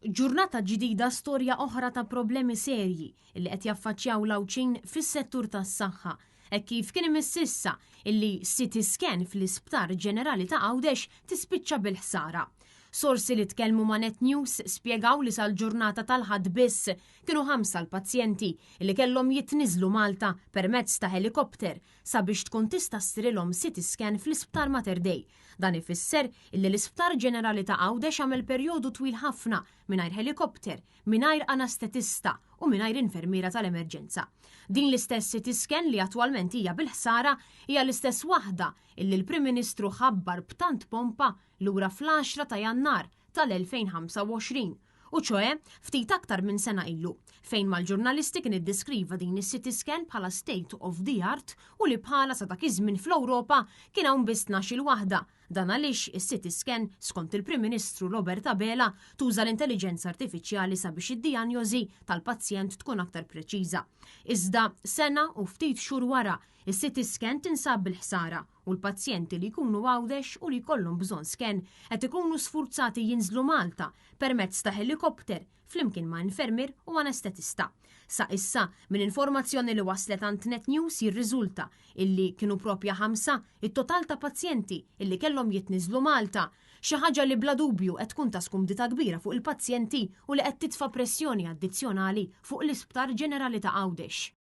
Ġurnata ġdida storja oħra ta' problemi serji li qed jaffaċċjaw l-Awċin fis-settur tas-saħħa. Hekk kif kien imississa illi CT scan fl-Isptar Ġenerali ta' Għawdex tispiċċa bil-ħsara. Sorsi li tkellmu ma' Net News spjegaw li sal-ġurnata tal-ħadd biss kienu 5 l-pazjenti li kellhom jitniżlu Malta permezz ta' helikopter sabiex tkun tista' ssirihom CT scan fl-Isptar Mater Dei. Dan ifisser illi l-Isptar Ġenerali ta' Għawdex għamel perjodu twil ħafna mingħajr helikopter, mingħajr anastetista u mingħajr infermiera tal-emerġenza. Din l-istess CT scan li attwalment hija bil-ħsara hija l-istess waħda illi l-Prim Ministru ħabbar b'tant pompa lura fl-10 ta' Jannar tal-2025. U ċoe, ftit aktar minn sena ilu, fejn mal-ġurnalisti kien iddeskriva din is-CT scan bħala state of the art u li bħala sa dak iż-żmien fl-Ewropa kien hawn biss 12 waħda. Dan għaliex is-CT scan skont il-Prim Ministru Robert Abela tuża l-intelligenza artifiċjali sabiex id-dijanjosi tal-pazjent tkun aktar preċiża. Iżda sena u ftit xhur wara, is-CT scan tinsab bil-ħsara u l-pazjenti li jkunu Għawdex u li jkollhom bżonn scan qed ikunu sfurzati jinżlu Malta permezz ta' helikopter flimkien ma' infermier u anestetista. Sa issa, minn informazzjoni li waslet għand Net News jirriżulta illi kienu propja 5 it-total ta' pazjenti illi kellhom jitniżlu Malta, xi ħaġa li bla dubju qed tkun ta' skumdita kbira fuq il-pazjenti u li qed titfa' pressjoni addizzjonali fuq l-Isptar Ġenerali ta' Għawdex.